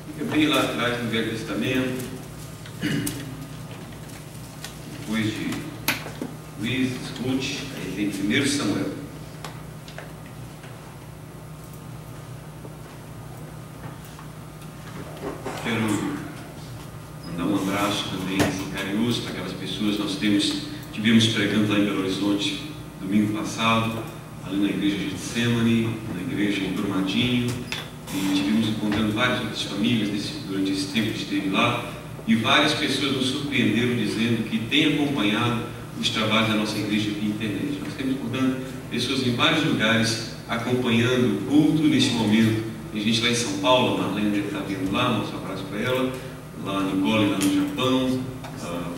Fica bem lá atrás no Velho Testamento, depois de Juízes, Ruth, aí vem 1 Samuel. Quero mandar um abraço também carinhoso para aquelas pessoas. Nós tivemos pregando lá em Belo Horizonte domingo passado, ali na igreja de Getsemane, na igreja em Brumadinho, e tivemos encontrando várias outras famílias durante esse tempo que esteve lá, e várias pessoas nos surpreenderam dizendo que têm acompanhado os trabalhos da nossa igreja via internet. Nós temos, portanto, pessoas em vários lugares acompanhando o culto neste momento. Tem gente lá em São Paulo, a Marlene está vindo lá, nosso abraço para ela, lá a Nicole, lá no Japão,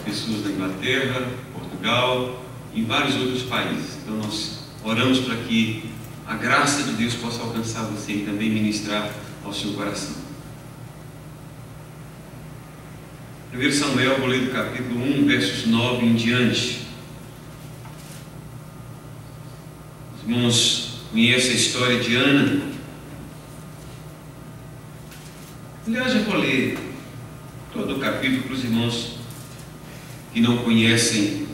pessoas da Inglaterra, Portugal, e em vários outros países. Então nós oramos para que a graça de Deus possa alcançar você e também ministrar ao seu coração. 1 Samuel, vou ler do capítulo 1, versos 9 em diante. Os irmãos conhecem a história de Ana. Aliás, eu vou ler todo o capítulo para os irmãos que não conhecem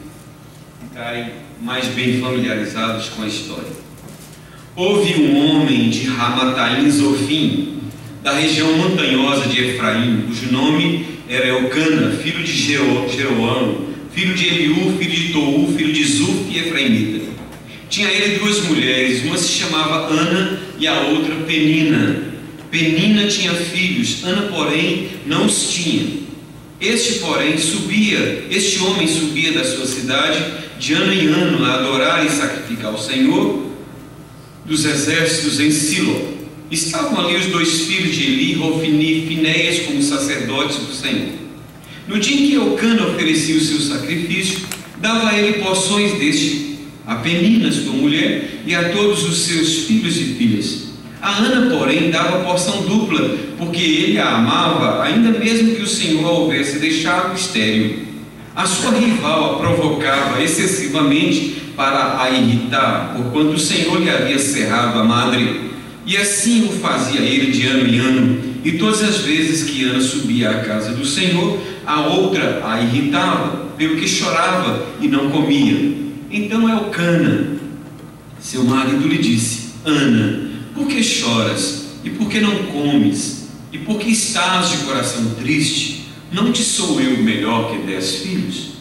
ficarem mais bem familiarizados com a história. Houve um homem de Ramataim Zofim, da região montanhosa de Efraim, cujo nome era Elcana, filho de Jeroão, filho de Eliú, filho de Tou, filho de Zuf e Efraimita. Tinha ele duas mulheres, uma se chamava Ana e a outra Penina. Penina tinha filhos, Ana, porém, não os tinha. Este homem subia da sua cidade de ano em ano a adorar e sacrificar ao Senhor dos exércitos em Silo. Estavam ali os dois filhos de Eli, Hofni e Finéias, como sacerdotes do Senhor. No dia em que Elcana oferecia o seu sacrifício, dava a ele porções deste, a Penina, sua mulher, e a todos os seus filhos e filhas. A Ana, porém, dava porção dupla, porque ele a amava, ainda mesmo que o Senhor a houvesse deixado estéril. A sua rival a provocava excessivamente para a irritar, porquanto o Senhor lhe havia cerrado a madre. E assim o fazia ele de ano em ano, e todas as vezes que Ana subia à casa do Senhor, a outra a irritava, pelo que chorava e não comia. Então Elcana, seu marido, lhe disse: Ana, por que choras? E por que não comes? E por que estás de coração triste? Não te sou eu melhor que 10 filhos?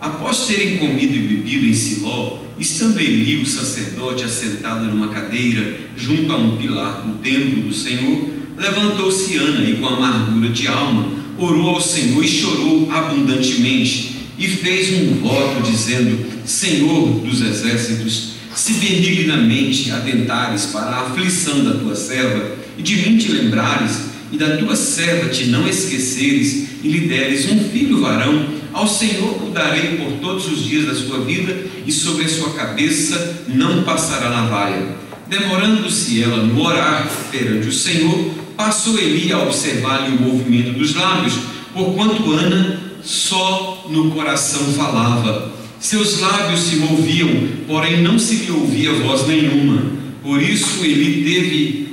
Após terem comido e bebido em Siló, estando Eli, o sacerdote, assentado numa cadeira junto a um pilar no templo do Senhor, levantou-se Ana e, com amargura de alma, orou ao Senhor e chorou abundantemente, e fez um voto dizendo: Senhor dos exércitos, se benignamente atentares para a aflição da tua serva, e de mim te lembrares, e da tua serva te não esqueceres, e lhe deres um filho varão, ao Senhor o darei por todos os dias da sua vida, e sobre a sua cabeça não passará navalha. Demorando-se ela no orar perante o Senhor, passou Eli a observar-lhe o movimento dos lábios, porquanto Ana só no coração falava. Seus lábios se moviam, porém não se lhe ouvia voz nenhuma. Por isso Eli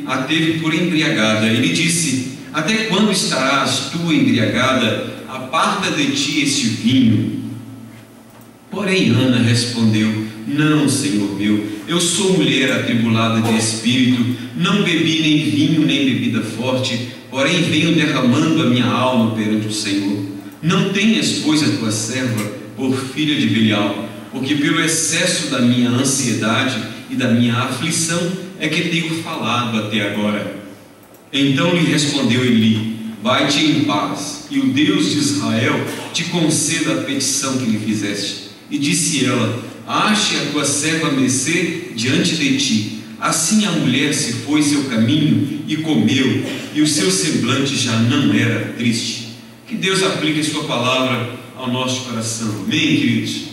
a teve por embriagada. Ele disse: Até quando estarás tu embriagada? Aparta de ti este vinho. Porém Ana respondeu: Não, Senhor meu, eu sou mulher atribulada de espírito, não bebi nem vinho nem bebida forte, porém venho derramando a minha alma perante o Senhor. Não tenhas, pois, a tua serva por filha de Belial, porque pelo excesso da minha ansiedade e da minha aflição é que tenho falado até agora. Então lhe respondeu Eli: Vai-te em paz, e o Deus de Israel te conceda a petição que lhe fizeste. E disse ela: Ache a tua serva mercê diante de ti. Assim a mulher se foi seu caminho e comeu, e o seu semblante já não era triste. Que Deus aplique a sua palavra ao nosso coração. Amém, queridos?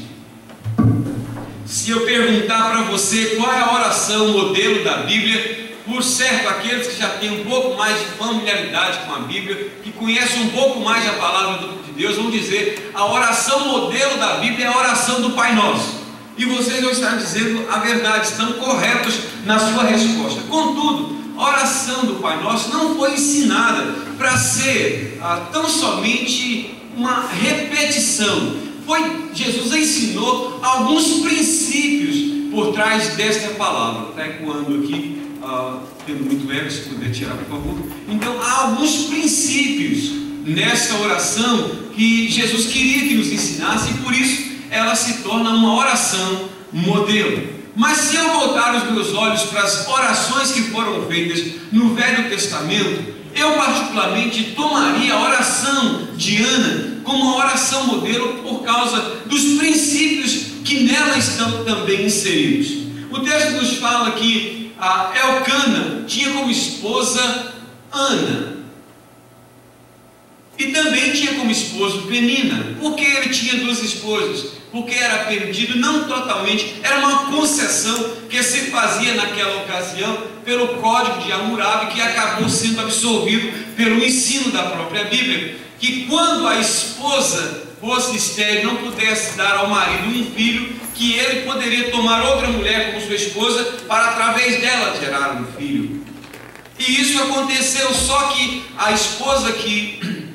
Se eu perguntar para você qual é a oração modelo da Bíblia, por certo, aqueles que já têm um pouco mais de familiaridade com a Bíblia, que conhecem um pouco mais a palavra de Deus, vão dizer: a oração modelo da Bíblia é a oração do Pai Nosso. e vocês não estão dizendo a verdade, estão corretos na sua resposta. Contudo, a oração do Pai Nosso não foi ensinada para ser tão somente uma repetição. Jesus ensinou alguns princípios por trás desta palavra. Está ecoando aqui, tendo muito eco, se puder tirar, por favor. Então, há alguns princípios nessa oração que Jesus queria que nos ensinasse, e por isso ela se torna uma oração modelo. Mas se eu voltar os meus olhos para as orações que foram feitas no Velho Testamento, eu particularmente tomaria a oração de Ana como uma oração modelo por causa dos princípios que nela estão também inseridos. O texto nos fala que Elcana tinha como esposa Ana, e também tinha como esposo Penina. Por que ele tinha duas esposas? Porque era permitido, não totalmente, era uma concessão que se fazia naquela ocasião pelo código de Hammurabi, que acabou sendo absorvido pelo ensino da própria Bíblia, que quando a esposa fosse estéril, não pudesse dar ao marido um filho, que ele poderia tomar outra mulher como sua esposa, para através dela gerar um filho. E isso aconteceu, só que a esposa que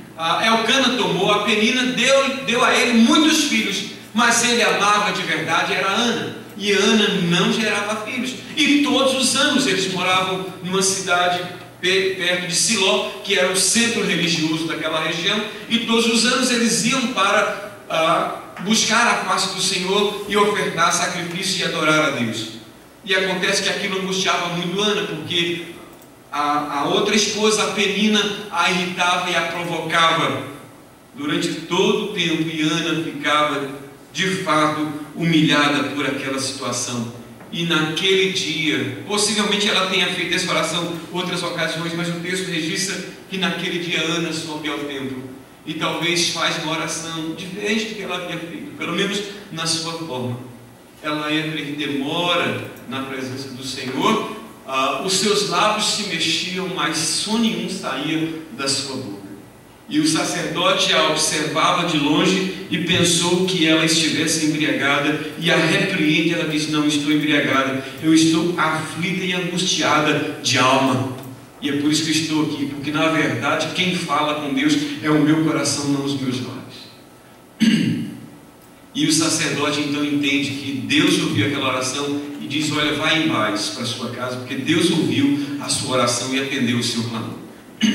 Elcana tomou, a Penina, deu a ele muitos filhos, mas ele amava de verdade, era Ana, e Ana não gerava filhos, e todos os anos eles moravam numa cidade perto de Siló, que era o centro religioso daquela região, e todos os anos eles iam para buscar a face do Senhor e ofertar sacrifício e adorar a Deus. E acontece que aquilo angustiava muito Ana, porque a outra esposa, a Penina, a irritava e a provocava durante todo o tempo, e Ana ficava de fato humilhada por aquela situação. E naquele dia, possivelmente ela tenha feito essa oração em outras ocasiões, mas o texto registra que naquele dia Ana sobe ao templo e talvez faz uma oração diferente do que ela havia feito, pelo menos na sua forma. Ela entra e demora na presença do Senhor, os seus lábios se mexiam, mas som nenhum saía da sua boca. E o sacerdote a observava de longe e pensou que ela estivesse embriagada, e a repreende. Ela diz: não estou embriagada, eu estou aflita e angustiada de alma, e é por isso que estou aqui, porque na verdade quem fala com Deus é o meu coração, não os meus lábios. E o sacerdote então entende que Deus ouviu aquela oração e diz: olha, vai em paz para sua casa, porque Deus ouviu a sua oração e atendeu o seu clamor.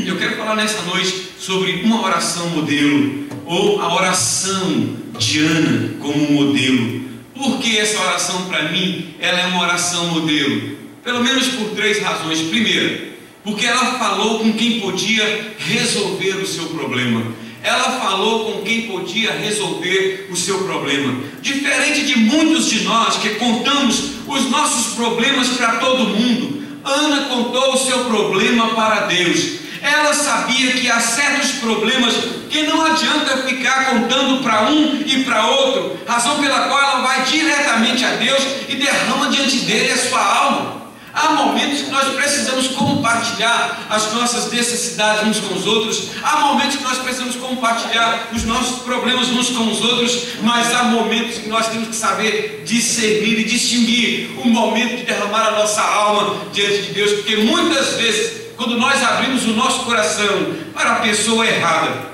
Eu quero falar nessa noite sobre uma oração modelo, ou a oração de Ana como modelo. Por que essa oração, para mim, ela é uma oração modelo? Pelo menos por 3 razões. Primeiro, porque ela falou com quem podia resolver o seu problema. Ela falou com quem podia resolver o seu problema. Diferente de muitos de nós que contamos os nossos problemas para todo mundo, Ana contou o seu problema para Deus. Ela sabia que há certos problemas que não adianta ficar contando para um e para outro, razão pela qual ela vai diretamente a Deus e derrama diante dele a sua alma. Há momentos que nós precisamos compartilhar as nossas necessidades uns com os outros, há momentos que nós precisamos compartilhar os nossos problemas uns com os outros, mas há momentos que nós temos que saber discernir e distinguir o momento de derramar a nossa alma diante de Deus, porque muitas vezes, quando nós abrimos o nosso coração para a pessoa errada,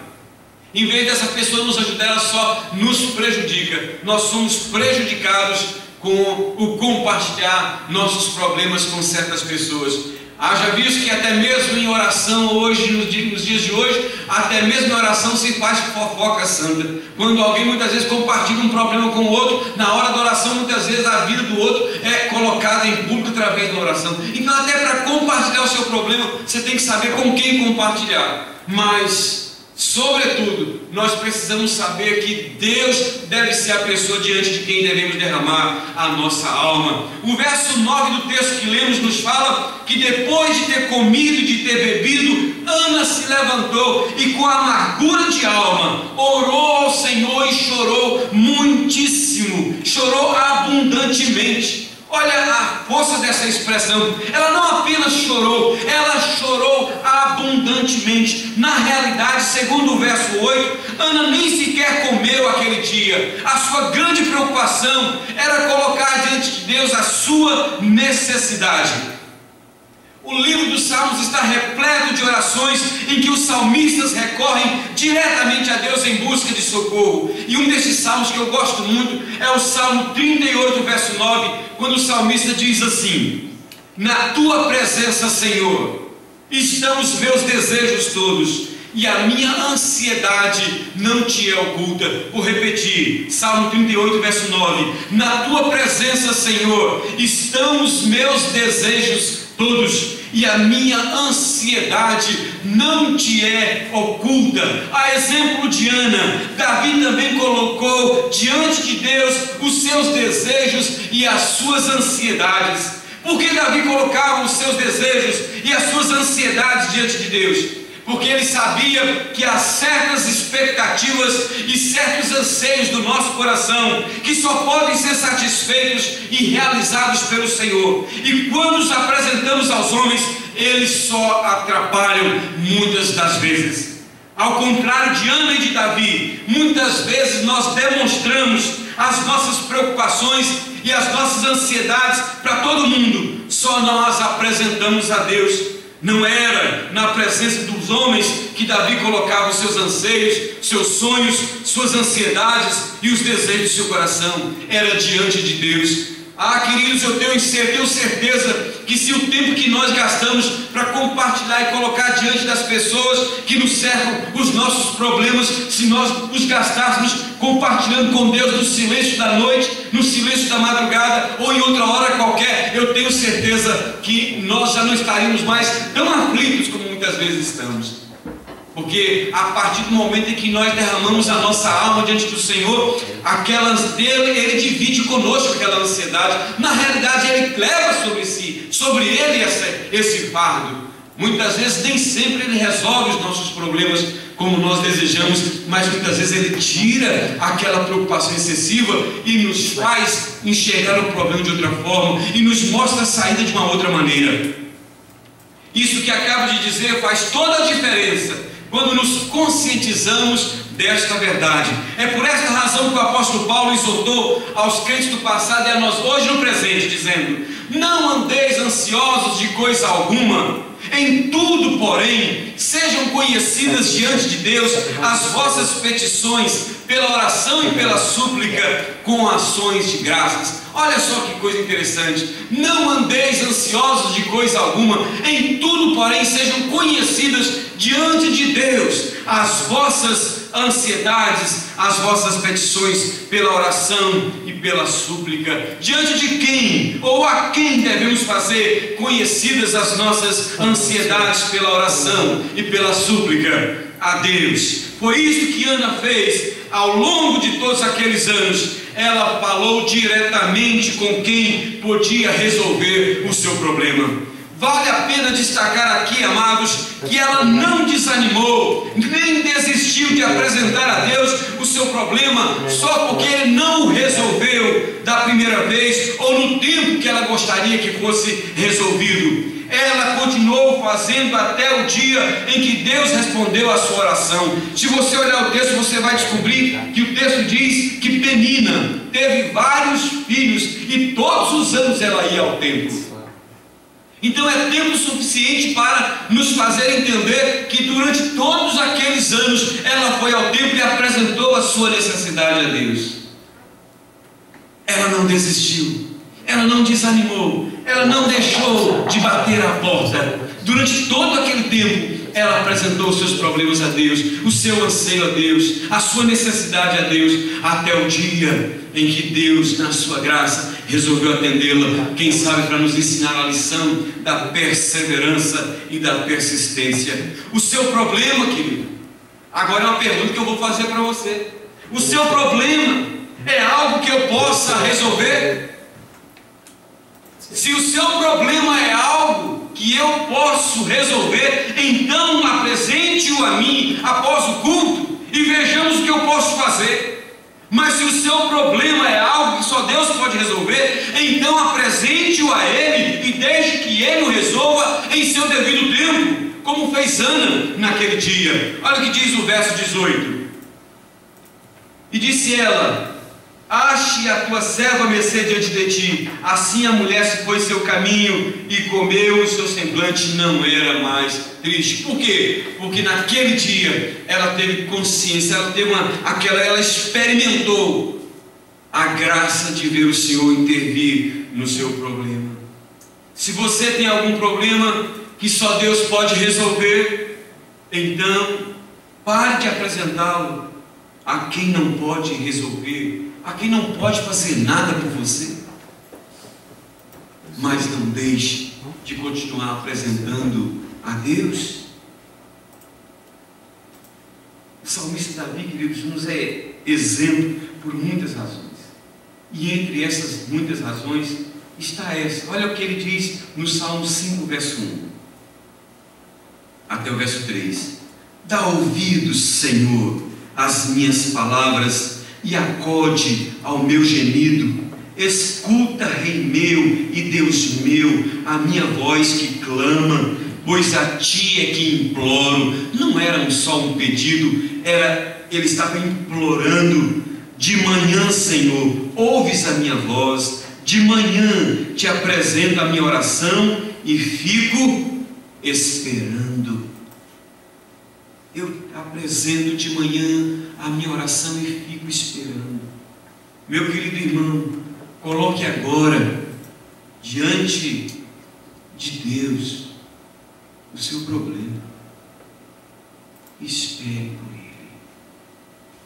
em vez dessa pessoa nos ajudar, ela só nos prejudica. Nós somos prejudicados com o compartilhar nossos problemas com certas pessoas. Haja visto que até mesmo em oração hoje, nos dias de hoje, até mesmo em oração se faz fofoca santa. Quando alguém muitas vezes compartilha um problema com o outro, na hora da oração muitas vezes a vida do outro é colocada em público através da oração. Então até para compartilhar o seu problema, você tem que saber com quem compartilhar. Mas, sobretudo, nós precisamos saber que Deus deve ser a pessoa diante de quem devemos derramar a nossa alma. O verso 9 do texto que lemos nos fala que depois de ter comido e de ter bebido, Ana se levantou e com amargura de alma orou ao Senhor e chorou muitíssimo, chorou abundantemente. Olha a força dessa expressão. Ela não apenas chorou, ela chorou abundantemente. Na realidade, segundo o verso 8, Ana nem sequer comeu aquele dia. A sua grande preocupação era colocar diante de Deus a sua necessidade. O livro dos Salmos está repleto de orações em que os salmistas recorrem diretamente a Deus em busca de socorro. E um desses salmos que eu gosto muito é o Salmo 38, verso 9, quando o salmista diz assim: na tua presença, Senhor, estão os meus desejos todos, e a minha ansiedade não te é oculta. Vou repetir, Salmo 38, verso 9: na tua presença, Senhor, estão os meus desejos todos, e a minha ansiedade não te é oculta. A exemplo de Ana, Davi também colocou diante de Deus os seus desejos e as suas ansiedades. Por que Davi colocava os seus desejos e as suas ansiedades diante de Deus? Porque ele sabia que há certas expectativas e certos anseios do nosso coração que só podem ser satisfeitos e realizados pelo Senhor. E quando os apresentamos aos homens, eles só atrapalham muitas das vezes. Ao contrário de Ana e de Davi, muitas vezes nós demonstramos as nossas preocupações e as nossas ansiedades para todo mundo, só não as apresentamos a Deus. Não era na presença dos homens que Davi colocava os seus anseios, seus sonhos, suas ansiedades e os desejos do seu coração. Era diante de Deus. Queridos, eu tenho certeza que se o tempo que nós gastamos para compartilhar e colocar diante das pessoas que nos cercam os nossos problemas, se nós os gastássemos compartilhando com Deus no silêncio da noite, no silêncio da madrugada ou em outra hora qualquer, eu tenho certeza que nós já não estaríamos mais tão aflitos como muitas vezes estamos. Porque a partir do momento em que nós derramamos a nossa alma diante do Senhor, Ele divide conosco aquela ansiedade. Na realidade, Ele leva sobre Ele esse fardo. Muitas vezes, nem sempre Ele resolve os nossos problemas como nós desejamos, mas muitas vezes Ele tira aquela preocupação excessiva e nos faz enxergar o problema de outra forma e nos mostra a saída de uma outra maneira. Isso que acabo de dizer faz toda a diferença quando nos conscientizamos desta verdade. É por esta razão que o apóstolo Paulo exortou aos crentes do passado e a nós hoje no presente, dizendo: não andeis ansiosos de coisa alguma, em tudo, porém, sejam conhecidas diante de Deus as vossas petições, pela oração e pela súplica, com ações de graças. Olha só que coisa interessante. Não andeis ansiosos de coisa alguma, em tudo, porém, sejam conhecidas diante de Deus as vossas ansiedades, as vossas petições, pela oração e pela súplica. Diante de quem ou a quem devemos fazer conhecidas as nossas ansiedades pela oração e pela súplica? A Deus. Foi isso que Ana fez ao longo de todos aqueles anos. Ela falou diretamente com quem podia resolver o seu problema. Vale a pena destacar aqui, amados, que ela não desanimou, nem desistiu de apresentar a Deus o seu problema só porque Ele não o resolveu da primeira vez ou no tempo que ela gostaria que fosse resolvido. Ela continuou fazendo até o dia em que Deus respondeu a sua oração. Se você olhar o texto, você vai descobrir que o texto diz que Penina teve vários filhos e todos os anos ela ia ao templo. Então é tempo suficiente para nos fazer entender que durante todos aqueles anos ela foi ao templo e apresentou a sua necessidade a Deus. Ela não desistiu, ela não desanimou, ela não deixou de bater a porta. Durante todo aquele tempo ela apresentou os seus problemas a Deus, o seu anseio a Deus, a sua necessidade a Deus, até o dia em que Deus, na sua graça, resolveu atendê-la, quem sabe para nos ensinar a lição da perseverança e da persistência. O seu problema, querido, agora é uma pergunta que eu vou fazer para você. O seu problema é algo que eu possa resolver? Se o seu problema é algo que eu posso resolver, então apresente-o a mim após o culto e vejamos o que eu posso fazer. Mas se o seu problema é algo que só Deus pode resolver, então apresente-o a Ele e deixe que Ele o resolva em seu devido tempo, como fez Ana naquele dia. Olha o que diz o verso 18: e disse ela: ache a tua serva mercê diante de ti. Assim a mulher se foi seu caminho e comeu, e seu semblante não era mais triste. Por quê? Porque naquele dia ela teve consciência, ela experimentou a graça de ver o Senhor intervir no seu problema. Se você tem algum problema que só Deus pode resolver, então pare de apresentá-lo a quem não pode resolver, a quem não pode fazer nada por você. Mas não deixe de continuar apresentando a Deus. O salmista Davi, queridos, nos é exemplo por muitas razões. E entre essas muitas razões está essa. Olha o que ele diz no Salmo 5, verso 1 até o verso 3: dá ouvidos, Senhor, às minhas palavras, e acode ao meu gemido. Escuta, Rei meu e Deus meu, a minha voz que clama, pois a ti é que imploro. Não era só um pedido, ele estava implorando. De manhã, Senhor, ouves a minha voz, de manhã te apresento a minha oração e fico esperando. Eu apresento de manhã a minha oração e fico esperando. Meu querido irmão, coloque agora diante de Deus o seu problema. Espere por Ele.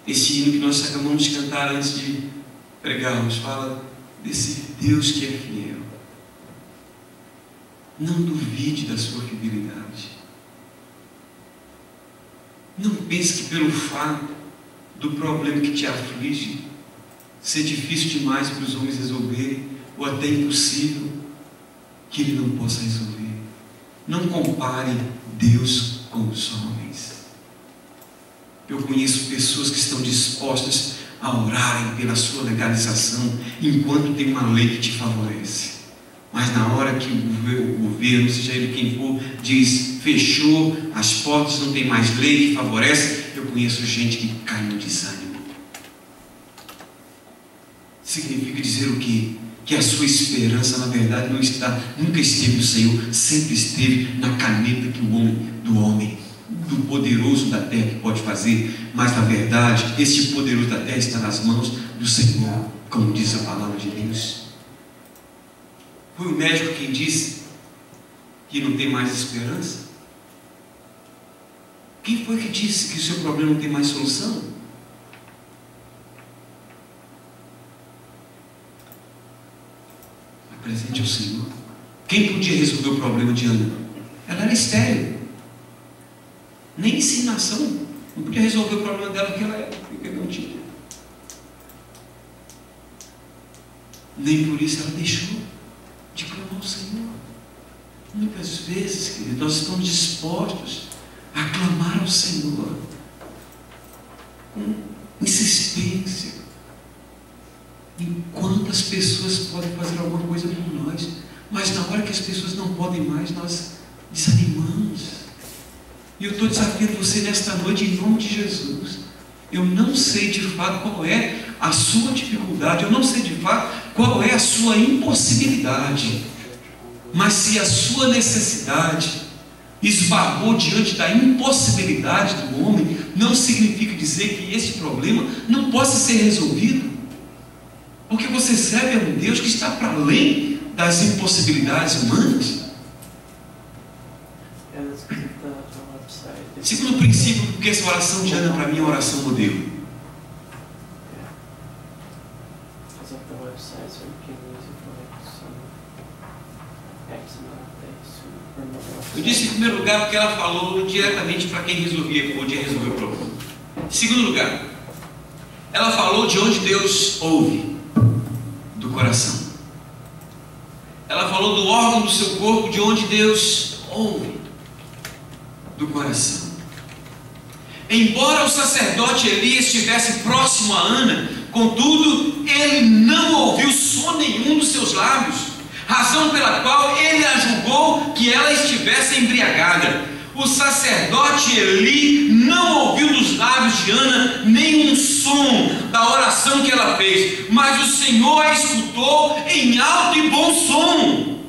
Esse hino que nós acabamos de cantar antes de pregarmos fala desse Deus que é fiel. Não duvide da sua fidelidade. Não pense que pelo fato do problema que te aflige ser difícil demais para os homens resolverem, ou até impossível, que Ele não possa resolver. Não compare Deus com os homens. Eu conheço pessoas que estão dispostas a orarem pela sua legalização, enquanto tem uma lei que te favorece. Mas na hora que o governo, seja ele quem for, diz, fechou as portas, não tem mais lei que favorece, eu conheço gente que cai no desânimo. Significa dizer o quê? Que a sua esperança, na verdade, nunca esteve no Senhor, sempre esteve na caneta do homem, do poderoso da terra que pode fazer. Mas na verdade, esse poderoso da terra está nas mãos do Senhor, como diz a palavra de Deus. Foi o médico quem disse que não tem mais esperança? Quem foi que disse que o seu problema não tem mais solução? Apresente ao Senhor. Quem podia resolver o problema de Ana? Ela era estéril. Nem inseminação não podia resolver o problema dela, porque não tinha. Nem por isso ela deixou de clamar ao Senhor. Muitas vezes, querido, nós estamos dispostos a clamar ao Senhor com insistência, enquanto as pessoas podem fazer alguma coisa por nós, mas na hora que as pessoas não podem mais, nós desanimamos. E eu estou desafiando você nesta noite em nome de Jesus. Eu não sei de fato qual é a sua dificuldade, eu não sei de fato qual é a sua impossibilidade, mas se a sua necessidade esbarrou diante da impossibilidade do homem, não significa dizer que esse problema não possa ser resolvido, porque você serve a um Deus que está para além das impossibilidades humanas. Segundo princípio, porque essa oração de Ana para mim é uma oração modelo. Eu disse em primeiro lugar porque ela falou diretamente para quem podia resolver o problema. Em segundo lugar, ela falou de onde Deus ouve, do coração. Ela falou do órgão do seu corpo de onde Deus ouve, do coração. Embora o sacerdote Elias estivesse próximo a Ana, contudo, ele não ouviu som nenhum dos seus lábios, razão pela qual ele a julgou que ela estivesse embriagada. O sacerdote Eli não ouviu dos lábios de Ana nenhum som da oração que ela fez, mas o Senhor a escutou em alto e bom som.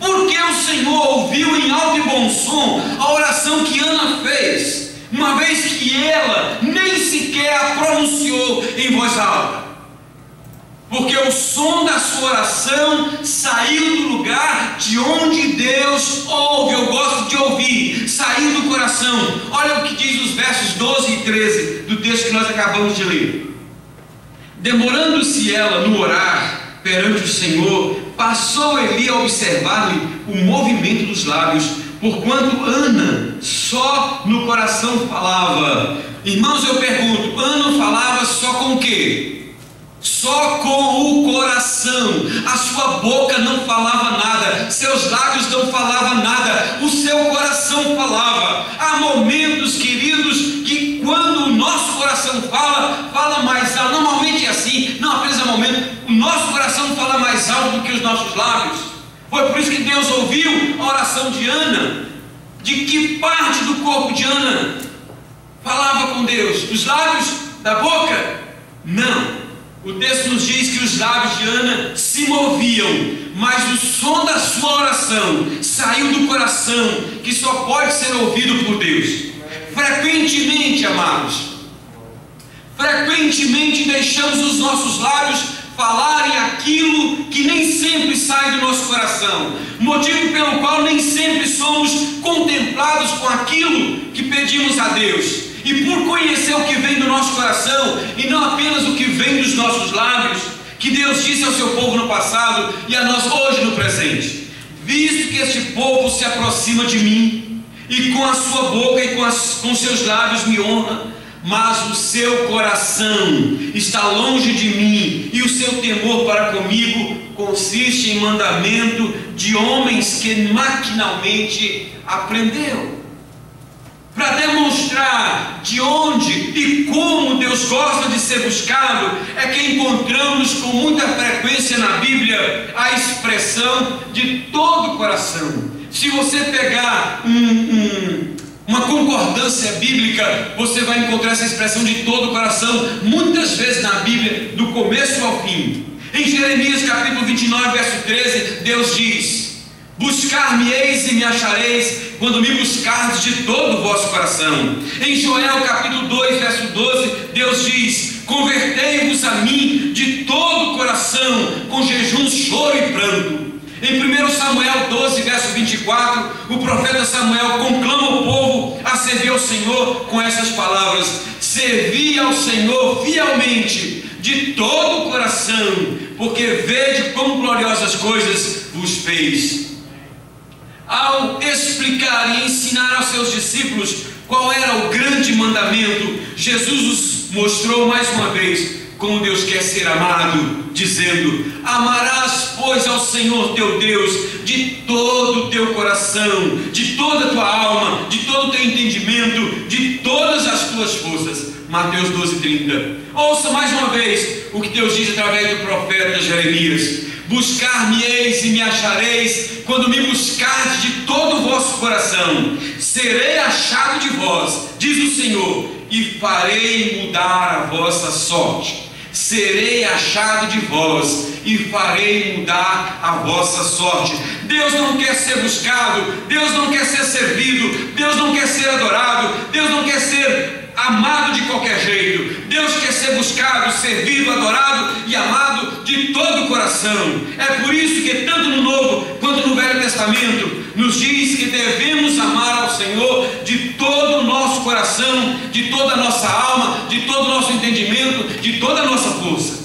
Porque o Senhor ouviu em alto e bom som a oração que Ana fez, uma vez que ela nem sequer a pronunciou em voz alta. Porque o som da sua oração saiu do lugar de onde Deus ouve. Eu gosto de ouvir, saiu do coração. Olha o que diz os versos 12 e 13 do texto que nós acabamos de ler. Demorando-se ela no orar perante o Senhor, passou Eli a observar-lhe o movimento dos lábios, porquanto Ana só no coração falava. Irmãos, eu pergunto, Ana falava só com o quê? Só com o coração. A sua boca não falava nada, seus lábios não falavam nada, o seu coração falava. Há momentos, queridos, que quando o nosso coração fala mais alto. Normalmente é assim, não apenas há momento, o nosso coração fala mais alto do que os nossos lábios. Foi por isso que Deus ouviu a oração de Ana. De que parte do corpo de Ana falava com Deus? Dos lábios? Da boca? Não. O texto nos diz que os lábios de Ana se moviam, mas o som da sua oração saiu do coração, que só pode ser ouvido por Deus. Frequentemente, amados, frequentemente deixamos os nossos lábios falarem aquilo que nem sempre sai do nosso coração, motivo pelo qual nem sempre somos contemplados com aquilo que pedimos a Deus. E por conhecer o que vem do nosso coração e não apenas o que vem dos nossos lábios, que Deus disse ao seu povo no passado e a nós hoje no presente: visto que este povo se aproxima de mim e com a sua boca e com seus lábios me honra, mas o seu coração está longe de mim e o seu temor para comigo consiste em mandamento de homens que maquinalmente aprenderam. Para demonstrar de onde e como Deus gosta de ser buscado, é que encontramos com muita frequência na Bíblia a expressão de todo o coração. Se você pegar uma concordância bíblica, você vai encontrar essa expressão de todo o coração muitas vezes na Bíblia, do começo ao fim. Em Jeremias capítulo 29, verso 13, Deus diz: buscar-me-eis e me achareis, quando me buscardes de todo o vosso coração. Em Joel capítulo 2, verso 12, Deus diz: convertei-vos a mim de todo o coração, com jejum, choro e pranto. Em 1 Samuel 12, verso 24, o profeta Samuel conclama o povo a servir ao Senhor com essas palavras: servi ao Senhor fielmente, de todo o coração, porque vede quão gloriosas coisas vos fez. Ao explicar e ensinar aos seus discípulos qual era o grande mandamento, Jesus nos mostrou mais uma vez como Deus quer ser amado, dizendo: amarás, pois, ao Senhor teu Deus de todo o teu coração, de toda a tua alma, de todo o teu entendimento, de todas as tuas forças. Mateus 12:30. Ouça mais uma vez o que Deus diz através do profeta Jeremias: buscar-me-eis e me achareis, quando me buscardes de todo o vosso coração. Serei achado de vós, diz o Senhor, e farei mudar a vossa sorte. Serei achado de vós e farei mudar a vossa sorte. Deus não quer ser buscado, Deus não quer ser servido, Deus não quer ser adorado, Deus não quer ser amado de qualquer jeito. Deus quer ser buscado, servido, adorado e amado de todo o coração. É por isso que tanto no Novo quanto no Velho Testamento nos diz que devemos amar ao Senhor de todo o nosso coração, de toda a nossa alma, de todo o nosso entendimento, de toda a nossa força.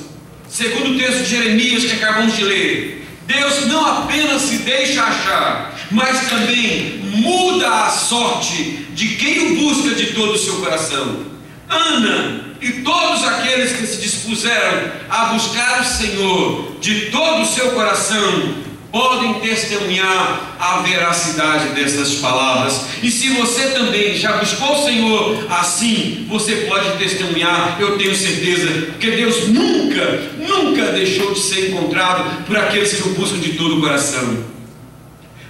Segundo o texto de Jeremias que acabamos de ler, Deus não apenas se deixa achar, mas também muda a sorte de quem o busca de todo o seu coração. Ana e todos aqueles que se dispuseram a buscar o Senhor de todo o seu coração podem testemunhar a veracidade dessas palavras. E se você também já buscou o Senhor assim, você pode testemunhar, eu tenho certeza, porque Deus nunca deixou de ser encontrado por aqueles que o buscam de todo o coração.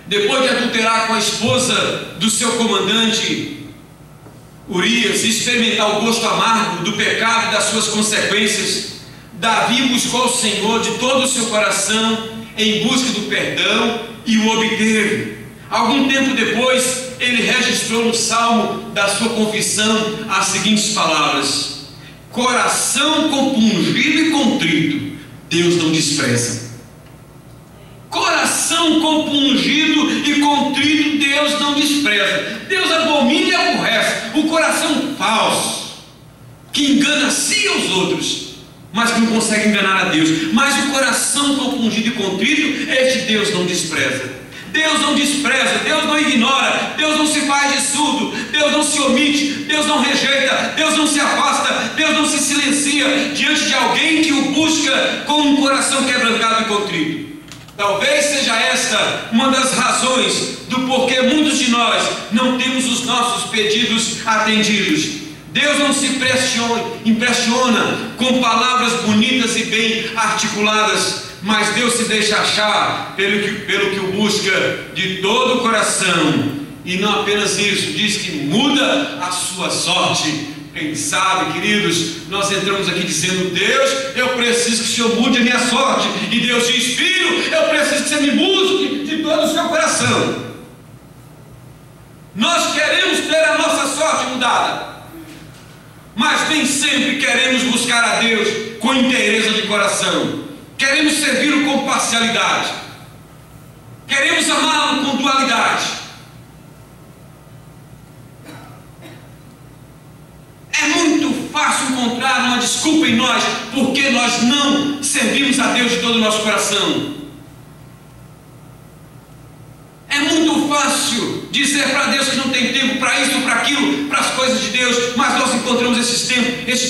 Depois de adulterar com a esposa do seu comandante Urias e experimentar o gosto amargo do pecado e das suas consequências, Davi buscou o Senhor de todo o seu coração em busca do perdão e o obteve. Algum tempo depois, ele registrou no salmo da sua confissão as seguintes palavras: coração compungido e contrito, Deus não despreza. Coração compungido e contrito, Deus não despreza. Deus abomina e aborrece o coração falso, que engana a si e aos outros, mas que não consegue enganar a Deus. Mas o coração compungido e contrito, este Deus não despreza. Deus não despreza, Deus não ignora, Deus não se faz de surdo, Deus não se omite, Deus não rejeita, Deus não se afasta, Deus não se silencia diante de alguém que o busca com um coração quebrantado e contrito. Talvez seja esta uma das razões do porquê muitos de nós não temos os nossos pedidos atendidos. Deus não se impressiona com palavras bonitas e bem articuladas, mas Deus se deixa achar pelo que o busca de todo o coração. E não apenas isso, diz que muda a sua sorte. Quem sabe, queridos, nós entramos aqui dizendo: Deus, eu preciso que o Senhor mude a minha sorte. E Deus diz: filho, eu preciso que você me busque de todo o seu coração. Nós queremos ter a nossa sorte mudada, mas nem sempre queremos buscar a Deus com inteireza de coração. Queremos servi-lo com parcialidade, queremos amá-lo com dualidade. É muito fácil encontrar uma desculpa em nós porque nós não servimos a Deus de todo o nosso coração. É muito fácil dizer para Deus que não tem tempo para isso, para aquilo, para as coisas de Deus, mas nós encontramos esse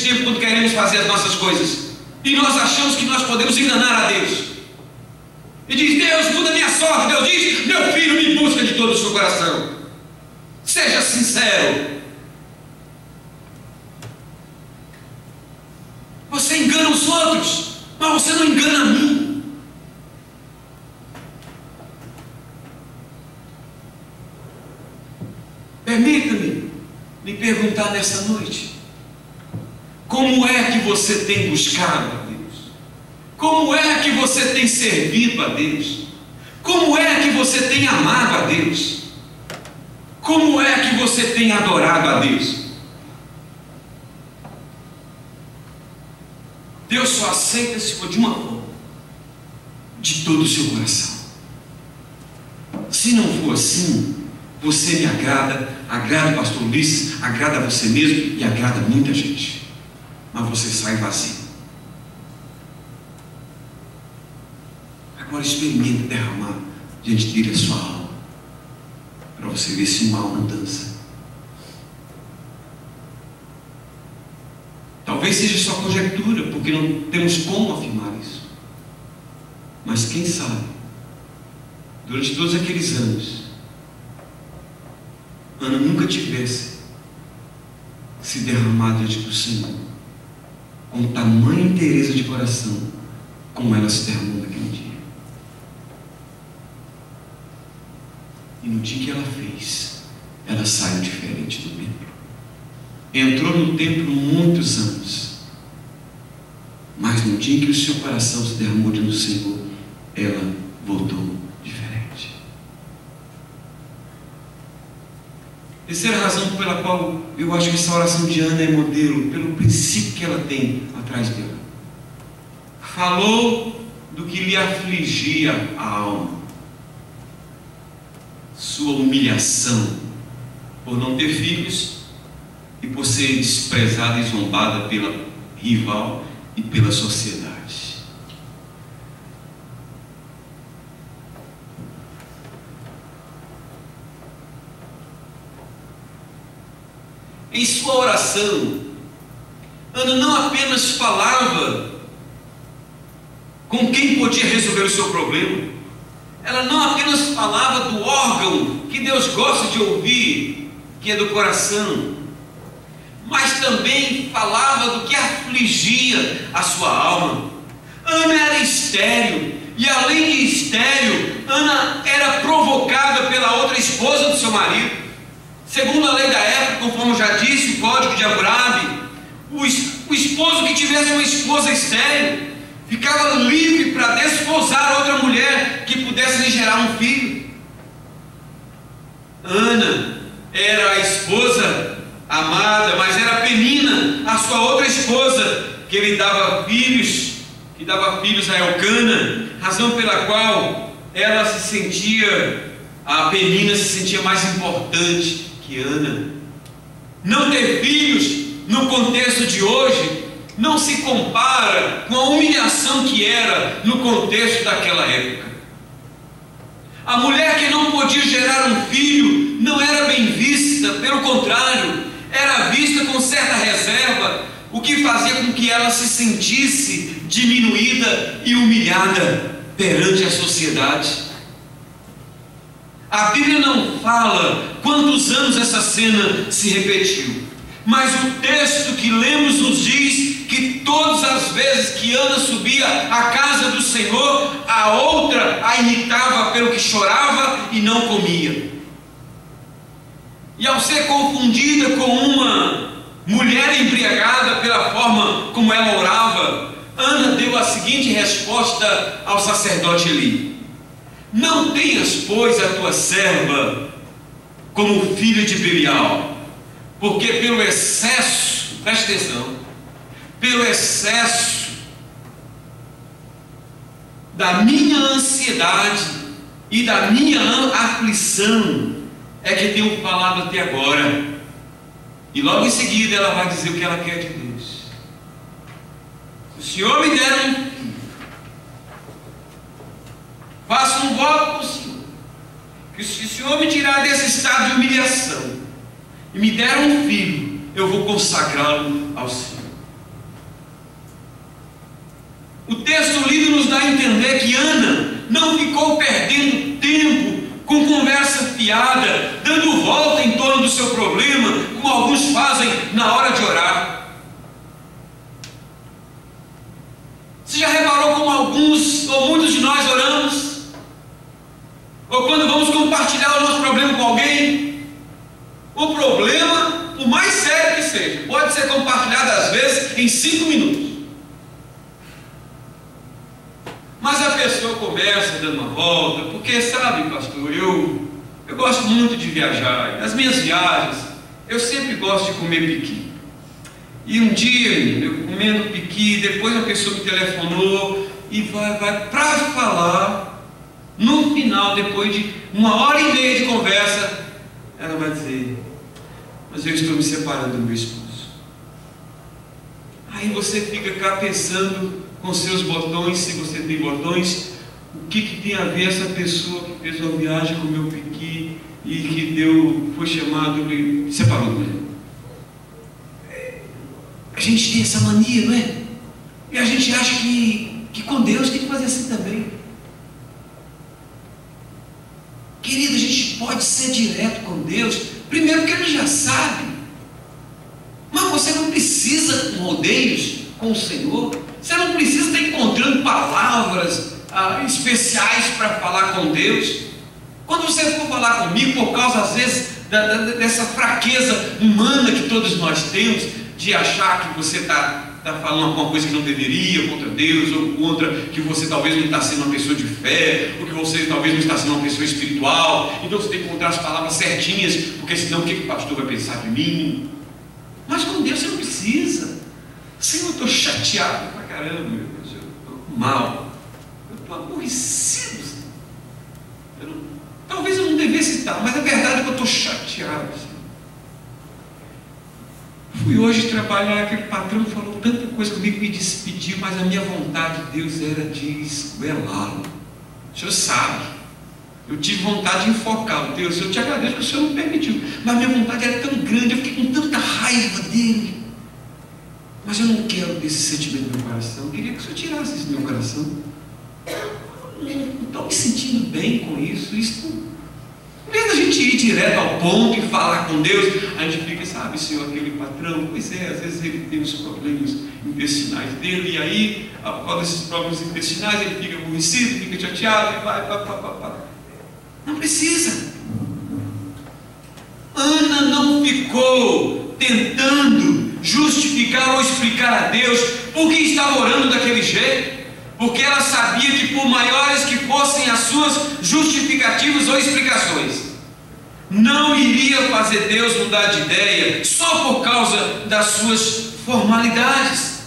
tempo quando queremos fazer as nossas coisas. E nós achamos que nós podemos enganar a Deus. E diz: Deus, muda a minha sorte. Deus diz: meu filho, me busca de todo o seu coração. Seja sincero. Você engana os outros, mas você não engana a mim. Permita-me lhe perguntar nessa noite: como é que você tem buscado a Deus? Como é que você tem servido a Deus? Como é que você tem amado a Deus? Como é que você tem adorado a Deus? Deus só aceita se for de uma forma, de todo o seu coração. Se não for assim, você me agrada o pastor Ulisses, agrada a você mesmo e agrada muita gente, mas você sai vazio. Agora experimenta derramar diante dele a sua alma, para você ver se uma alma dança. Talvez seja só conjectura, porque não temos como afirmar isso. Mas quem sabe, durante todos aqueles anos, Ana nunca tivesse se derramado diante do Senhor com tamanha inteireza de coração como ela se derramou naquele dia. E no dia que ela fez, ela saiu diferente do templo. Entrou no templo muitos anos, mas no dia que o seu coração se derramou diante do Senhor, ela voltou diferente. Terceira razão pela qual eu acho que essa oração de Ana é modelo, pelo princípio que ela tem atrás dela. Falou do que lhe afligia a alma, sua humilhação por não ter filhos e por ser desprezada e zombada pela rival e pela sociedade. Em sua oração, Ana não apenas falava com quem podia resolver o seu problema, ela não apenas falava do órgão que Deus gosta de ouvir, que é do coração, mas também falava do que afligia a sua alma. Ana era estéril, e além de estéril, Ana era provocada pela outra esposa do seu marido. Segundo a lei da época, conforme eu já disse, o código de Hammurabi, o esposo que tivesse uma esposa estéril ficava livre para desposar outra mulher que pudesse lhe gerar um filho. Ana era a esposa amada, mas era Penina, a sua outra esposa, que lhe dava filhos, a Elcana, razão pela qual ela se sentia, a Penina se sentia mais importante que Ana. Não ter filhos no contexto de hoje não se compara com a humilhação que era no contexto daquela época. A mulher que não podia gerar um filho não era bem vista, pelo contrário, era vista com certa reserva, o que fazia com que ela se sentisse diminuída e humilhada perante a sociedade. A Bíblia não fala quantos anos essa cena se repetiu, mas o texto que lemos nos diz que todas as vezes que Ana subia à casa do Senhor, a outra a imitava pelo que chorava e não comia. E ao ser confundida com uma mulher embriagada pela forma como ela orava, Ana deu a seguinte resposta ao sacerdote Eli: não tenhas, pois, a tua serva como filha de Belial, porque pelo excesso, preste atenção, pelo excesso da minha ansiedade e da minha aflição é que tenho falado até agora. E logo em seguida ela vai dizer o que ela quer de Deus. Se o Senhor me der um filho, faço um voto com o Senhor, que se o Senhor me tirar desse estado de humilhação e me der um filho, eu vou consagrá-lo ao Senhor. O texto lido nos dá a entender que Ana não ficou perdendo tempo com conversa fiada, dando volta em torno do seu problema, como alguns fazem na hora de orar. Você já reparou como alguns ou muitos de nós oramos? Ou quando vamos compartilhar o nosso problema com alguém, o problema, o mais sério que seja, pode ser compartilhado às vezes em 5 minutos. Mas a pessoa começa dando uma volta, porque sabe, pastor, eu gosto muito de viajar. Nas minhas viagens, eu sempre gosto de comer piqui. E um dia, eu comendo piqui, depois a pessoa me telefonou e vai para falar. No final, depois de 1h30 de conversa, ela vai dizer: mas eu estou me separando do meu esposo. Aí você fica cá pensando com seus botões, se você tem botões, o que tem a ver essa pessoa que fez uma viagem com o meu piqui e que foi chamado e separou do mulher. A gente tem essa mania, não é? E a gente acha que com Deus tem que fazer assim também. Querido, a gente pode ser direto com Deus, primeiro porque Ele já sabe, mas você não precisa com rodeios com o Senhor. Você não precisa estar encontrando palavras especiais para falar com Deus. Quando você for falar comigo, por causa às vezes dessa fraqueza humana que todos nós temos, de achar que você está falando alguma coisa que não deveria contra Deus, ou contra que você talvez não está sendo uma pessoa de fé, ou que você talvez não está sendo uma pessoa espiritual, então você tem que encontrar as palavras certinhas, porque senão o que o pastor vai pensar de mim? Mas com Deus você não precisa. Senhor, eu estou chateado pra caramba, meu Deus, eu estou mal, eu estou aborrecido. Talvez eu não devesse estar, mas a verdade é que eu estou chateado. Fui hoje trabalhar, aquele patrão falou tanta coisa comigo, me despediu, mas a minha vontade de Deus era de esguelá-lo. O Senhor sabe, eu tive vontade de enforcar o Deus, eu te agradeço que o Senhor não permitiu, mas minha vontade era tão grande, eu fiquei com tanta raiva dele. Mas eu não quero esse sentimento no meu coração. Eu queria que o Senhor tirasse isso do meu coração. não estou me sentindo bem com isso. Em vez da gente ir direto ao ponto e falar com Deus, a gente fica, sabe, Senhor, aquele patrão, pois é, às vezes ele tem os problemas intestinais dele, e aí, por causa desses problemas intestinais, ele fica aborrecido, fica chateado, e vai, pá. Não precisa. Ana não ficou tentando justificar ou explicar a Deus por que estava orando daquele jeito, porque ela sabia que por maiores que fossem as suas justificativas ou explicações, não iria fazer Deus mudar de ideia só por causa das suas formalidades.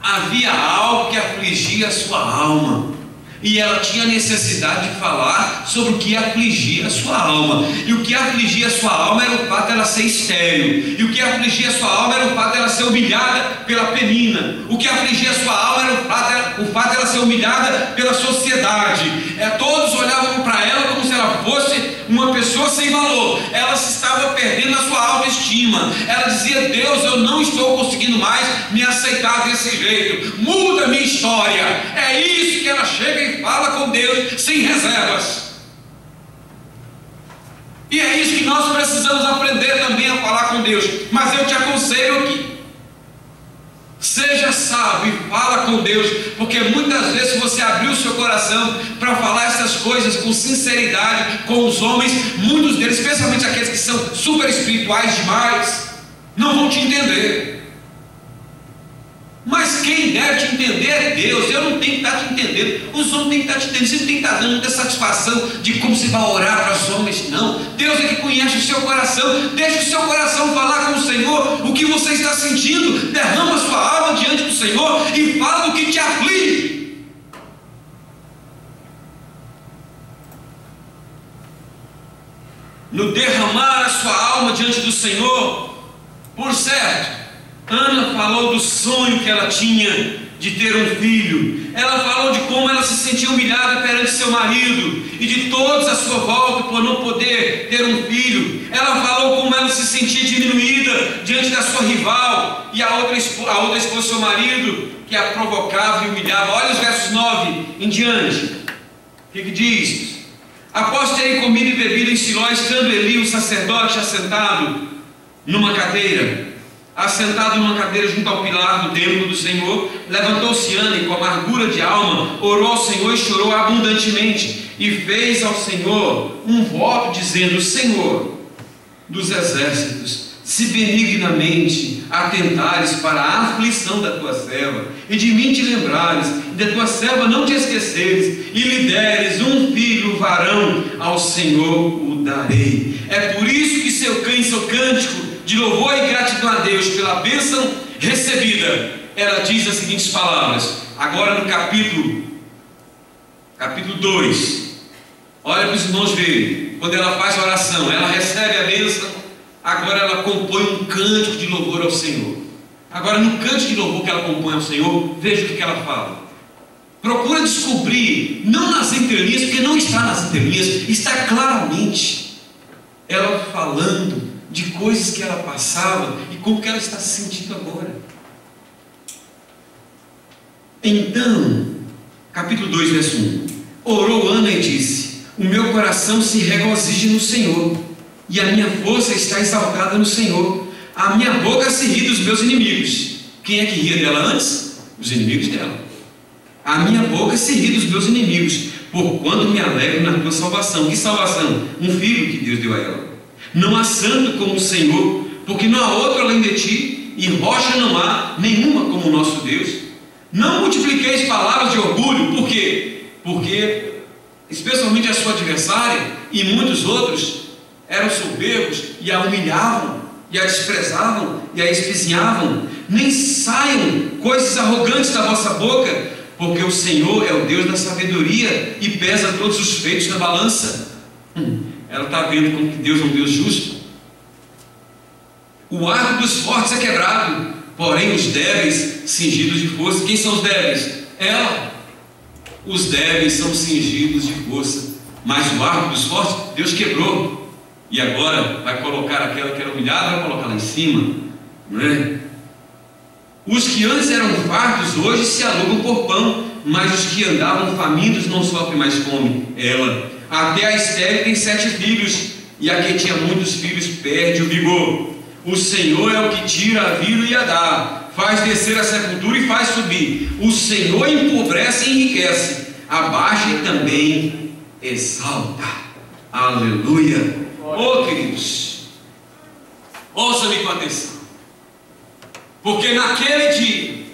Havia algo que afligia a sua alma, e ela tinha necessidade de falar sobre o que afligia a sua alma. E o que afligia a sua alma era o fato de ela ser estéril. E o que afligia a sua alma era o fato de ela ser humilhada pela Penina. O que afligia a sua alma era o fato de ela ser humilhada pela sociedade. Todos olhavam para ela como se ela fosse uma pessoa sem valor. Ela se estava perdendo a sua autoestima. Ela dizia: Deus, eu não estou conseguindo mais me aceitar desse jeito. Muda a minha história. É isso que ela chega e fala com Deus sem reservas. E é isso que nós precisamos aprender também a falar com Deus. Mas eu te aconselho aqui: seja sábio e fala com Deus, porque muitas vezes, se você abrir o seu coração para falar essas coisas com sinceridade com os homens, muitos deles, especialmente aqueles que são super espirituais demais, não vão te entender. Mas quem deve te entender é Deus. Eu não tenho que estar te entendendo, os homens têm que estar te entendendo. Você não tem que estar dando muita satisfação de como você vai orar para os homens, não. Deus é que conhece o seu coração. Deixe o seu coração falar com o Senhor o que você está sentindo. Derrama a sua alma diante do Senhor e fala do que te aflige. No derramar a sua alma diante do Senhor, por certo, Ana falou do sonho que ela tinha de ter um filho. Ela falou de como ela se sentia humilhada perante seu marido e de todos à sua volta por não poder ter um filho. Ela falou como ela se sentia diminuída diante da sua rival e a outra esposa, seu marido, que a provocava e humilhava. Olha os versos 9 em diante. O que diz? Após terem comido e bebido em Siló, estando Eli, o sacerdote, assentado numa cadeira junto ao pilar do templo do Senhor, levantou-se Ana e, com amargura de alma, orou ao Senhor e chorou abundantemente, e fez ao Senhor um voto, dizendo: Senhor dos exércitos, se benignamente atentares para a aflição da tua serva, e de mim te lembrares, e da tua serva não te esqueceres, e lhe deres um filho varão, ao Senhor o darei. É por isso que seu cântico de louvor e gratidão a Deus pela bênção recebida, ela diz as seguintes palavras, agora no capítulo 2. Olha para os irmãos verem, quando ela faz a oração, ela recebe a bênção, agora ela compõe um cântico de louvor ao Senhor. Agora, no cântico de louvor que ela compõe ao Senhor, veja o que ela fala. Procura descobrir, não nas entrelinhas, porque não está nas entrelinhas, está claramente ela falando de coisas que ela passava e como que ela está se sentindo agora. Então, capítulo 2, verso 1. Orou Ana e disse: o meu coração se regozija no Senhor, e a minha força está exaltada no Senhor. A minha boca se ri dos meus inimigos. Quem é que ria dela antes? Os inimigos dela. A minha boca se ri dos meus inimigos, porquanto me alegro na tua salvação. Que salvação? Um filho que Deus deu a ela. Não há santo como o Senhor, porque não há outro além de ti, e rocha não há nenhuma como o nosso Deus. Não multipliqueis palavras de orgulho. Por quê? Porque especialmente a sua adversária e muitos outros eram soberbos e a humilhavam, e a desprezavam, e a espizinhavam. Nem saiam coisas arrogantes da vossa boca, porque o Senhor é o Deus da sabedoria e pesa todos os feitos na balança. Ela está vendo como que Deus é um Deus justo. O arco dos fortes é quebrado, porém os débeis cingidos de força. Quem são os débeis? Ela. Os débeis são cingidos de força, mas o arco dos fortes Deus quebrou, e agora vai colocar aquela que era humilhada, vai colocar lá em cima, não é? Os que antes eram fartos, hoje se alugam por pão, mas os que andavam famintos não sofrem mais fome. Ela, até a estéril, tem 7 filhos, e a que tinha muitos filhos perde o vigor. O Senhor é o que tira a vida e a dá, faz descer a sepultura e faz subir. O Senhor empobrece e enriquece, abaixa e também exalta. Aleluia. Oh, queridos, ouça-me com atenção, porque naquele dia,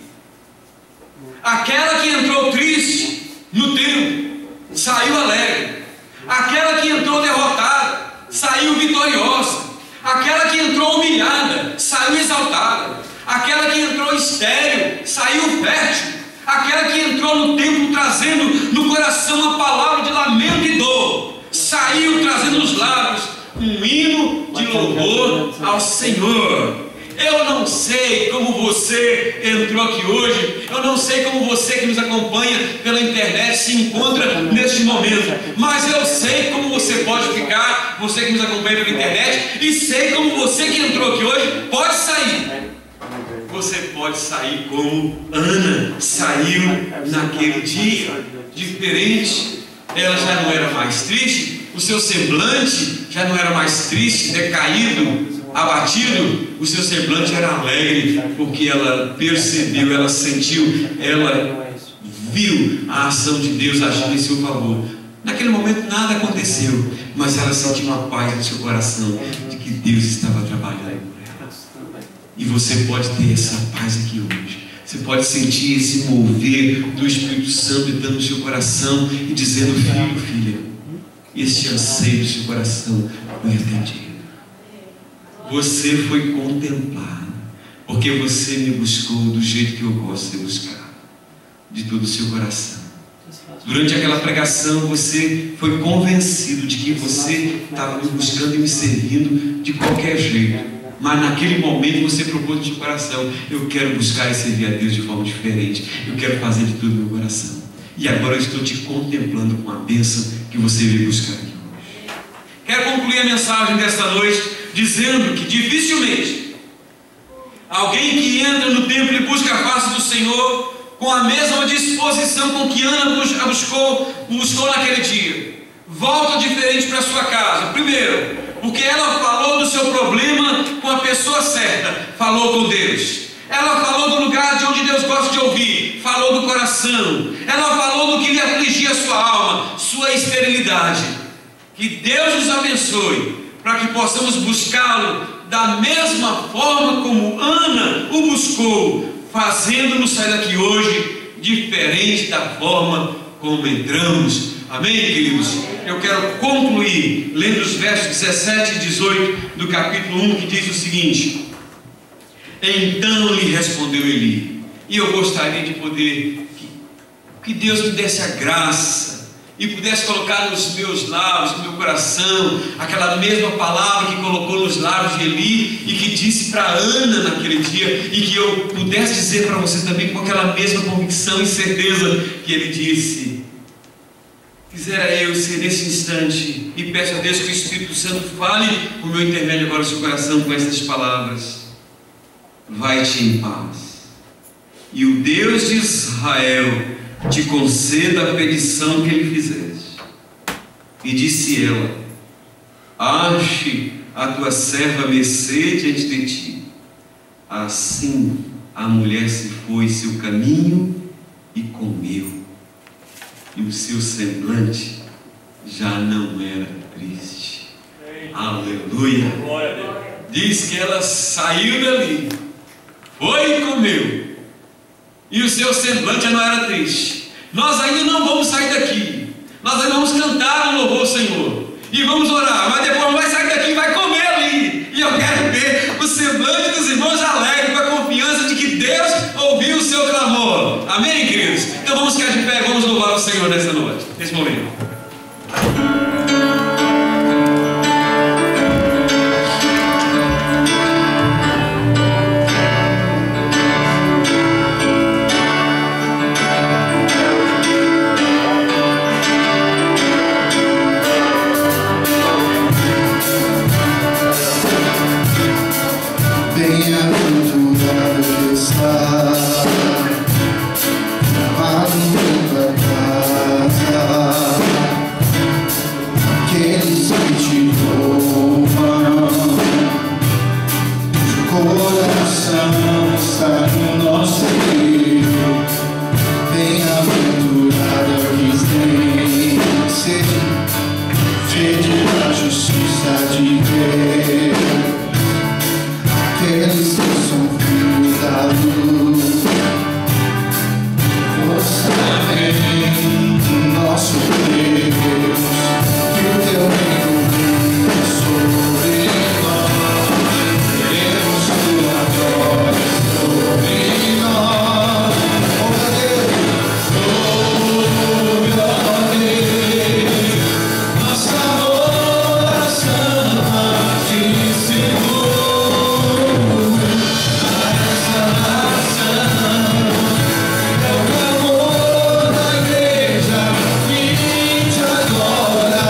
aquela que entrou triste no templo saiu alegre, aquela que entrou derrotada saiu vitoriosa, aquela que entrou humilhada saiu exaltada, aquela que entrou estéril saiu fértil, aquela que entrou no templo trazendo no coração a palavra de lamento e dor saiu trazendo nos lábios um hino de louvor ao Senhor. Eu não sei como você entrou aqui hoje, eu não sei como você que nos acompanha pela internet se encontra neste momento, mas eu sei como você pode ficar, você que nos acompanha pela internet, e sei como você que entrou aqui hoje pode sair. Você pode sair como Ana saiu naquele dia, diferente. Ela já não era mais triste, o seu semblante já não era mais triste, decaído, abatido, o seu semblante era alegre, porque ela percebeu, ela sentiu, ela viu a ação de Deus agindo em seu favor. Naquele momento nada aconteceu, mas ela sentiu uma paz no seu coração, de que Deus estava trabalhando por ela. E você pode ter essa paz aqui hoje. Você pode sentir esse mover do Espírito Santo entrando no seu coração e dizendo: filho, filha, este anseio do seu coração foi atendido. Você foi contemplado, porque você me buscou do jeito que eu gosto de ser buscado, de todo o seu coração. Durante aquela pregação você foi convencido de que você estava me buscando e me servindo de qualquer jeito. Mas naquele momento você propôs no seu coração: eu quero buscar e servir a Deus de forma diferente, eu quero fazer de tudo no meu coração. E agora eu estou te contemplando com a bênção que você veio buscar aqui hoje. Quero concluir a mensagem desta noite dizendo que dificilmente alguém que entra no templo e busca a face do Senhor com a mesma disposição com que Ana buscou naquele dia, volta diferente para sua casa. Primeiro, porque ela falou do seu problema com a pessoa certa, falou com Deus. Ela falou do lugar de onde Deus gosta de ouvir, falou do coração. Ela falou do que lhe afligia a sua alma, sua esterilidade. Que Deus nos abençoe, para que possamos buscá-lo da mesma forma como Ana o buscou, fazendo-nos sair daqui hoje diferente da forma como entramos. Amém, queridos? Eu quero concluir lendo os versos 17 e 18 do capítulo 1, que diz o seguinte: então lhe respondeu Eli. E eu gostaria de poder que Deus me desse a graça e pudesse colocar nos meus lábios, no meu coração, aquela mesma palavra que colocou nos lábios de Eli e que disse para Ana naquele dia, e que eu pudesse dizer para você também com aquela mesma convicção e certeza que ele disse. Quisera eu ser nesse instante, e peço a Deus que o Espírito Santo fale por meu intermédio agora no seu coração com essas palavras: vai-te em paz, e o Deus de Israel te conceda a petição que lhe fizeste. E disse ela: ache a tua serva mercê diante de ti. Assim a mulher se foi seu caminho e comeu, e o seu semblante já não era triste. Aleluia! Diz que ela saiu dali, foi e comeu, e o seu semblante já não era triste. Nós ainda não vamos sair daqui, nós ainda vamos cantar um louvor ao Senhor e vamos orar, mas depois vai sair daqui e vai comer ali. E eu quero ver o semblante dos irmãos alegre, com a confiança de que Deus ouviu o seu clamor. Amém, queridos? Então vamos ficar de pé, vamos louvar o Senhor nessa noite, nesse momento. te louvam. O coração está no nosso Deus. Bem-aventurado que tem sede da justiça de Deus. Aqueles que são filhos da luz. Força vem do nosso Deus, que o teu reino venha sobre nós. Queremos tua glória sobre nós. Oh Deus, nossa oração a ti, Senhor. Essa nação é o clamor da igreja que te adora.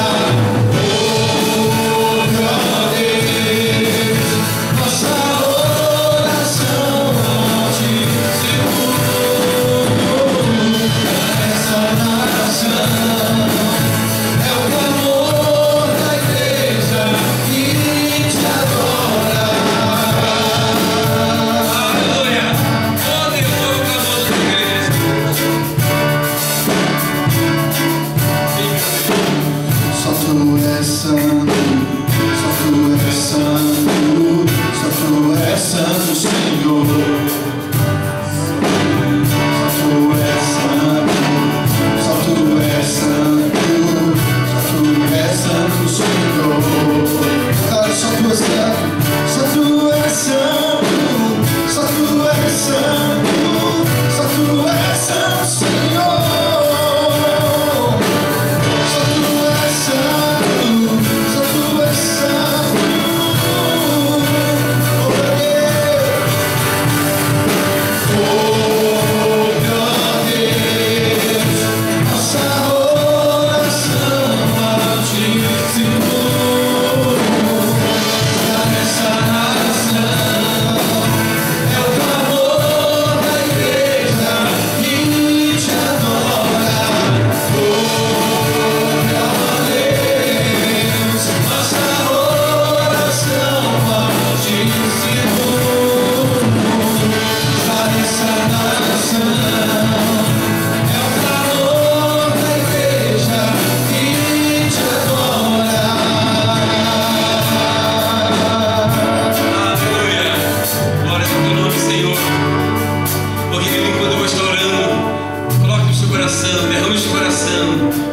Oh, Deus, nossa oração a ti, Senhor. Essa nação é o clamor da igreja que te adora. Aleluia! Oh Deus, o clamor da igreja. Só tu és santo, só tu és santo, só tu és santo, Senhor. Só tu és santo, só tu és santo, só tu és santo, Senhor. Cara, só tu és santo, só tu és santo, só tu és santo, só tu és santo, Senhor. Só tu és santo, só tu és santo. Oh, Deus, nossa oração a ti, Senhor. Nessa nação é o clamor da igreja que te adora. Oh, Deus, nossa oração a ti, Senhor. Essa nação é o clamor da igreja que te adora. Aleluia! Glória ao teu nome, Senhor. Porque enquanto eu vou estar orando, coloque no seu coração, derrame no seu coração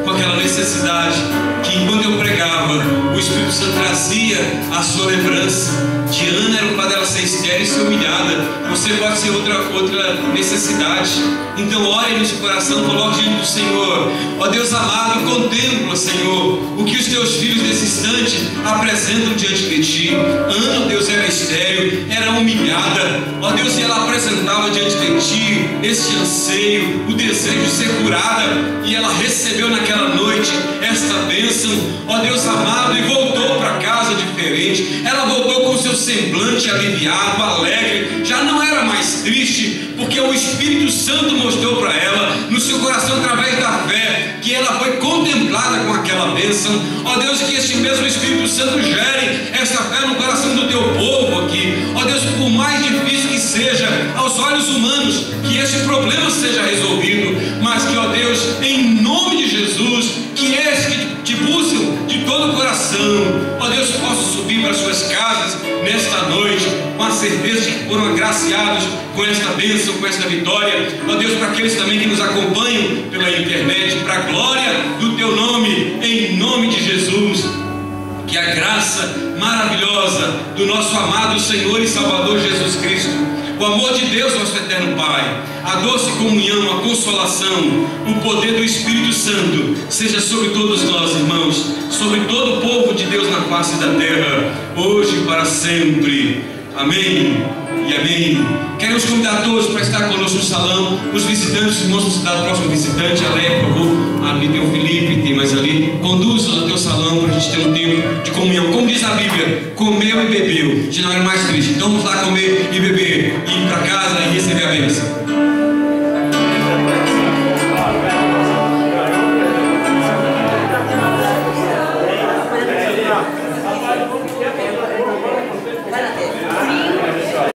com aquela necessidade que enquanto eu pregava, o Espírito Santo trazia a sua lembrança. De Ana era o fato dela ser estéril e ser humilhada. Você pode ser outra necessidade. Então ore no seu coração, coloque diante do Senhor. Ó Deus amado, contempla, Senhor, o que os teus filhos nesse instante apresentam diante de ti. Ana, Deus, era estéril, era humilhada. Ó Deus, e ela apresentava diante de ti este anseio, o desejo de ser curada. E ela recebeu naquela noite esta bênção, ó Deus amado, e voltou para casa diferente. Ela voltou com seu semblante aliviado, alegre, já não era mais triste, porque o Espírito Santo mostrou para ela, no seu coração, através da fé, que ela foi contemplada com aquela bênção. Ó Deus, que este mesmo Espírito Santo gere esta fé no coração do teu povo aqui. Ó Deus, por mais difícil que seja aos olhos humanos, que este problema seja resolvido, mas que, ó Deus, em nome de Jesus, que estes que te buscam de todo o coração, ó Deus, possam subir para suas casas nesta noite, com a certeza de que foram agraciados com esta bênção, com esta vitória. Ó Deus, para aqueles também que nos acompanham pela internet, para a glória do teu nome, em nome de Jesus, que a graça maravilhosa do nosso amado Senhor e Salvador Jesus Cristo, o amor de Deus, nosso eterno Pai, a doce comunhão, a consolação, o poder do Espírito Santo seja sobre todos nós, irmãos, sobre todo o povo de Deus na face da terra, hoje e para sempre. Amém e amém. Queremos convidar todos para estar conosco no salão. Os visitantes, os irmãos da cidade, próximo visitante, Aleia, por favor. Ali tem o Felipe, tem mais ali. Conduz-os ao teu salão para a gente ter um tempo de comunhão. Como diz a Bíblia, comeu e bebeu, já não era mais triste. Então vamos lá comer e beber.